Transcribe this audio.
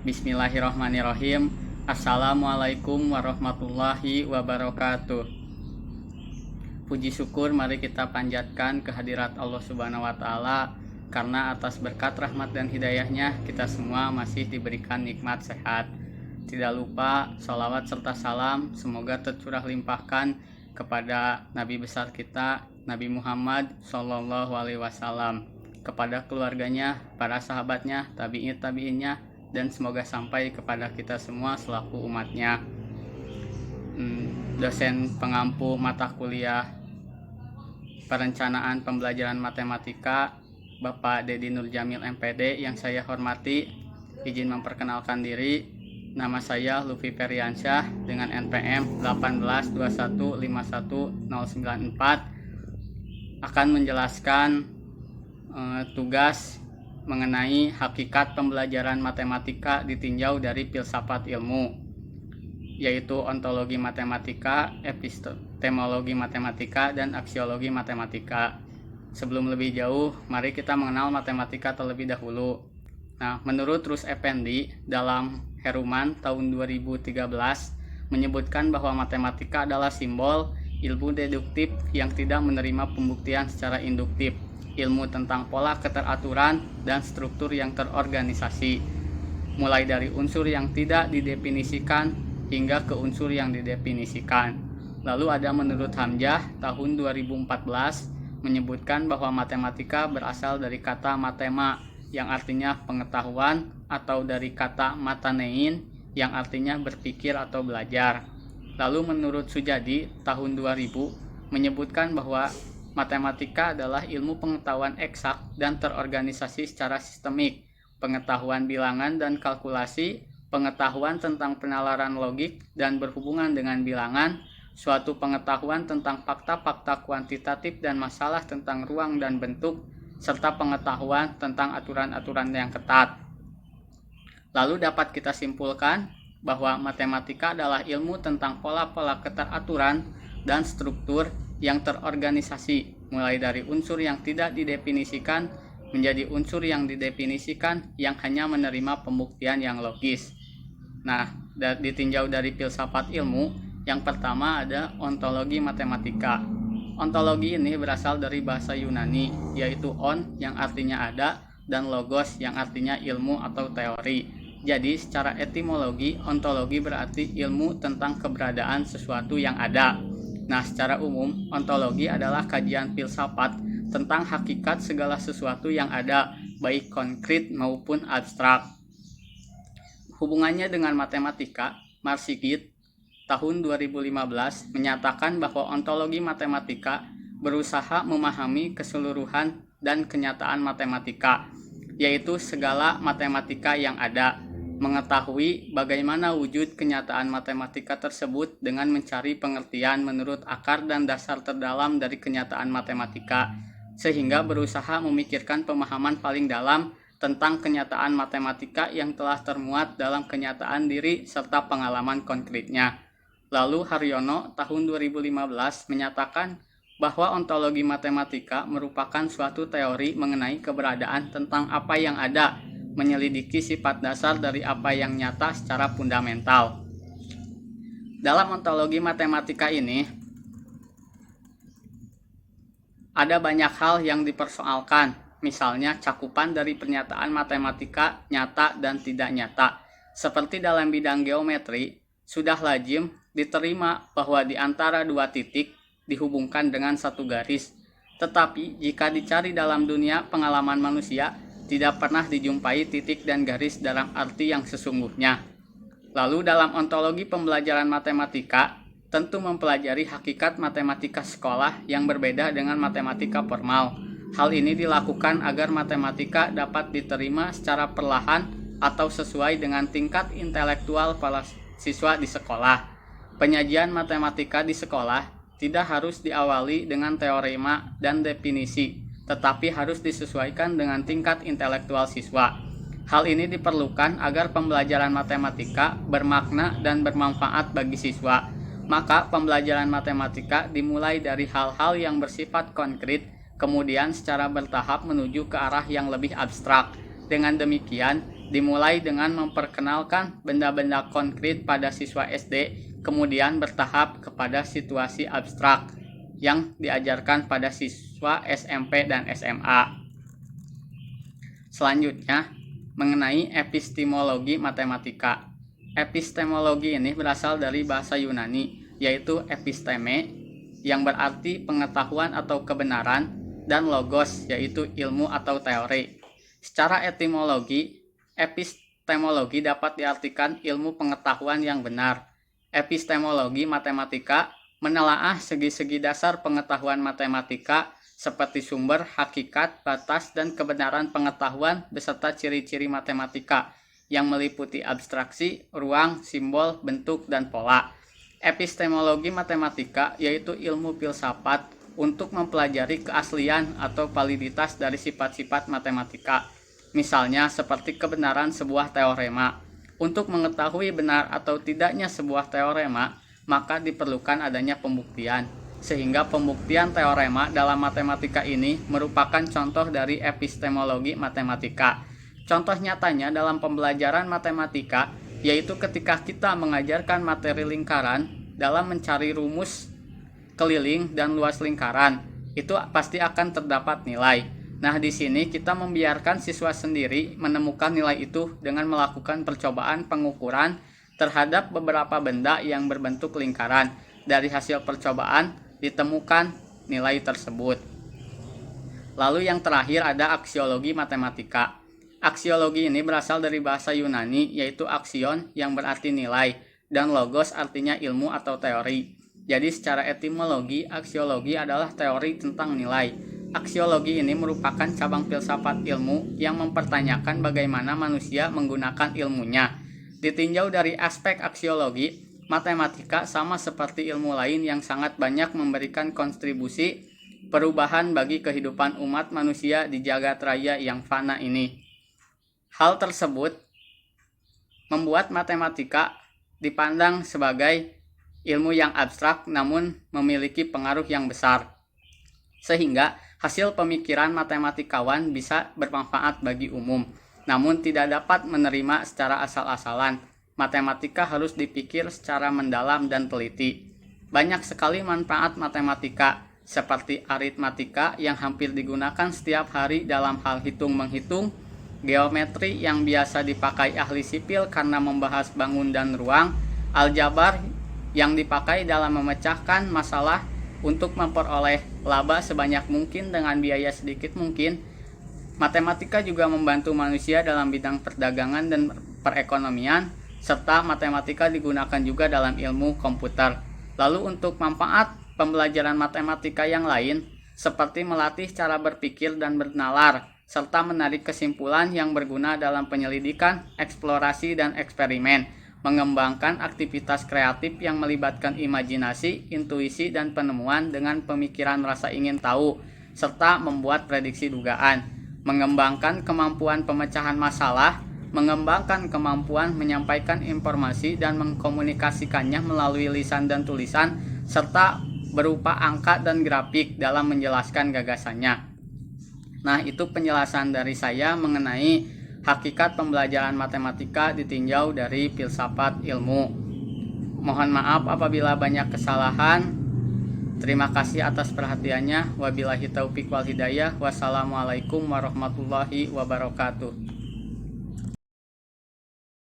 Bismillahirrahmanirrahim. Assalamualaikum warahmatullahi wabarakatuh. Puji syukur mari kita panjatkan kehadirat Allah Subhanahu wa Ta'ala, karena atas berkat rahmat dan hidayahnya kita semua masih diberikan nikmat sehat. Tidak lupa sholawat serta salam semoga tercurah limpahkan kepada Nabi besar kita, Nabi Muhammad Sallallahu Alaihi Wasallam, kepada keluarganya, para sahabatnya, tabi'innya, dan semoga sampai kepada kita semua selaku umatnya. Dosen pengampu mata kuliah perencanaan pembelajaran matematika Bapak Dedi Nurjamil MPD yang saya hormati, izin memperkenalkan diri. Nama saya Lufi Feriansyah dengan NPM 182151094 akan menjelaskan tugas mengenai hakikat pembelajaran matematika ditinjau dari filsafat ilmu, yaitu ontologi matematika, epistemologi matematika, dan aksiologi matematika. Sebelum lebih jauh, mari kita mengenal matematika terlebih dahulu. Nah, menurut Rus Effendi dalam Heruman tahun 2013 menyebutkan bahwa matematika adalah simbol ilmu deduktif yang tidak menerima pembuktian secara induktif, ilmu tentang pola keteraturan dan struktur yang terorganisasi, mulai dari unsur yang tidak didefinisikan hingga ke unsur yang didefinisikan. Lalu ada menurut Hamzah tahun 2014 menyebutkan bahwa matematika berasal dari kata matema yang artinya pengetahuan, atau dari kata matanein yang artinya berpikir atau belajar. Lalu menurut Sujadi tahun 2000 menyebutkan bahwa matematika adalah ilmu pengetahuan eksak dan terorganisasi secara sistemik, pengetahuan bilangan dan kalkulasi, pengetahuan tentang penalaran logik dan berhubungan dengan bilangan, suatu pengetahuan tentang fakta-fakta kuantitatif dan masalah tentang ruang dan bentuk, serta pengetahuan tentang aturan-aturan yang ketat. Lalu dapat kita simpulkan bahwa matematika adalah ilmu tentang pola-pola keteraturan dan struktur yang terorganisasi, mulai dari unsur yang tidak didefinisikan menjadi unsur yang didefinisikan yang hanya menerima pembuktian yang logis. Nah, ditinjau dari filsafat ilmu, yang pertama ada ontologi matematika. Ontologi ini berasal dari bahasa Yunani, yaitu on yang artinya ada dan logos yang artinya ilmu atau teori. Jadi secara etimologi, ontologi berarti ilmu tentang keberadaan sesuatu yang ada. Nah, secara umum, ontologi adalah kajian filsafat tentang hakikat segala sesuatu yang ada, baik konkret maupun abstrak. Hubungannya dengan matematika, Marsigit tahun 2015 menyatakan bahwa ontologi matematika berusaha memahami keseluruhan dan kenyataan matematika, yaitu segala matematika yang ada, mengetahui bagaimana wujud kenyataan matematika tersebut dengan mencari pengertian menurut akar dan dasar terdalam dari kenyataan matematika, sehingga berusaha memikirkan pemahaman paling dalam tentang kenyataan matematika yang telah termuat dalam kenyataan diri serta pengalaman konkretnya. Lalu Haryono tahun 2015 menyatakan bahwa ontologi matematika merupakan suatu teori mengenai keberadaan tentang apa yang ada, menyelidiki sifat dasar dari apa yang nyata secara fundamental. Dalam ontologi matematika ini, ada banyak hal yang dipersoalkan, misalnya cakupan dari pernyataan matematika nyata dan tidak nyata. Seperti dalam bidang geometri, sudah lazim diterima bahwa di antara dua titik dihubungkan dengan satu garis. Tetapi jika dicari dalam dunia pengalaman manusia, tidak pernah dijumpai titik dan garis dalam arti yang sesungguhnya. Lalu dalam ontologi pembelajaran matematika, tentu mempelajari hakikat matematika sekolah yang berbeda dengan matematika formal. Hal ini dilakukan agar matematika dapat diterima secara perlahan atau sesuai dengan tingkat intelektual para siswa di sekolah. Penyajian matematika di sekolah tidak harus diawali dengan teorema dan definisi, tetapi harus disesuaikan dengan tingkat intelektual siswa. Hal ini diperlukan agar pembelajaran matematika bermakna dan bermanfaat bagi siswa. Maka pembelajaran matematika dimulai dari hal-hal yang bersifat konkret, kemudian secara bertahap menuju ke arah yang lebih abstrak. Dengan demikian, Dimulai dengan memperkenalkan benda-benda konkret pada siswa SD, kemudian bertahap kepada situasi abstrak yang diajarkan pada siswa SMP dan SMA. Selanjutnya, mengenai epistemologi matematika. Epistemologi ini berasal dari bahasa Yunani, yaitu episteme, yang berarti pengetahuan atau kebenaran, dan logos, yaitu ilmu atau teori. Secara etimologi, epistemologi dapat diartikan ilmu pengetahuan yang benar. Epistemologi matematika menelaah segi-segi dasar pengetahuan matematika seperti sumber, hakikat, batas, dan kebenaran pengetahuan beserta ciri-ciri matematika yang meliputi abstraksi, ruang, simbol, bentuk, dan pola. Epistemologi matematika yaitu ilmu filsafat untuk mempelajari keaslian atau validitas dari sifat-sifat matematika. Misalnya seperti kebenaran sebuah teorema. Untuk mengetahui benar atau tidaknya sebuah teorema, maka diperlukan adanya pembuktian. Sehingga pembuktian teorema dalam matematika ini merupakan contoh dari epistemologi matematika. Contoh nyatanya dalam pembelajaran matematika, yaitu ketika kita mengajarkan materi lingkaran dalam mencari rumus keliling dan luas lingkaran, itu pasti akan terdapat nilai. Nah, di sini kita membiarkan siswa sendiri menemukan nilai itu dengan melakukan percobaan pengukuran terhadap beberapa benda yang berbentuk lingkaran. Dari hasil percobaan ditemukan nilai tersebut. Lalu yang terakhir ada aksiologi matematika. Aksiologi ini berasal dari bahasa Yunani, yaitu aksion yang berarti nilai, dan logos artinya ilmu atau teori. Jadi secara etimologi, aksiologi adalah teori tentang nilai. Aksiologi ini merupakan cabang filsafat ilmu yang mempertanyakan bagaimana manusia menggunakan ilmunya. Ditinjau dari aspek aksiologi, matematika sama seperti ilmu lain yang sangat banyak memberikan kontribusi perubahan bagi kehidupan umat manusia di jagat raya yang fana ini. Hal tersebut membuat matematika dipandang sebagai ilmu yang abstrak namun memiliki pengaruh yang besar. Sehingga hasil pemikiran matematikawan bisa bermanfaat bagi umum, namun tidak dapat menerima secara asal-asalan. Matematika harus dipikir secara mendalam dan teliti. Banyak sekali manfaat matematika, seperti aritmatika yang hampir digunakan setiap hari dalam hal hitung-menghitung, geometri yang biasa dipakai ahli sipil karena membahas bangun dan ruang, aljabar yang dipakai dalam memecahkan masalah untuk memperoleh laba sebanyak mungkin dengan biaya sedikit mungkin. Matematika juga membantu manusia dalam bidang perdagangan dan perekonomian, serta matematika digunakan juga dalam ilmu komputer. Lalu untuk manfaat pembelajaran matematika yang lain, seperti melatih cara berpikir dan bernalar, serta menarik kesimpulan yang berguna dalam penyelidikan, eksplorasi, dan eksperimen, mengembangkan aktivitas kreatif yang melibatkan imajinasi, intuisi, dan penemuan dengan pemikiran rasa ingin tahu, serta membuat prediksi dugaan, mengembangkan kemampuan pemecahan masalah, mengembangkan kemampuan menyampaikan informasi dan mengkomunikasikannya melalui lisan dan tulisan, serta berupa angka dan grafik dalam menjelaskan gagasannya. Nah, itu penjelasan dari saya mengenai hakikat pembelajaran matematika ditinjau dari filsafat ilmu. Mohon maaf apabila banyak kesalahan. Terima kasih atas perhatiannya. Wabillahi taufik wal hidayah. Wassalamualaikum warahmatullahi wabarakatuh.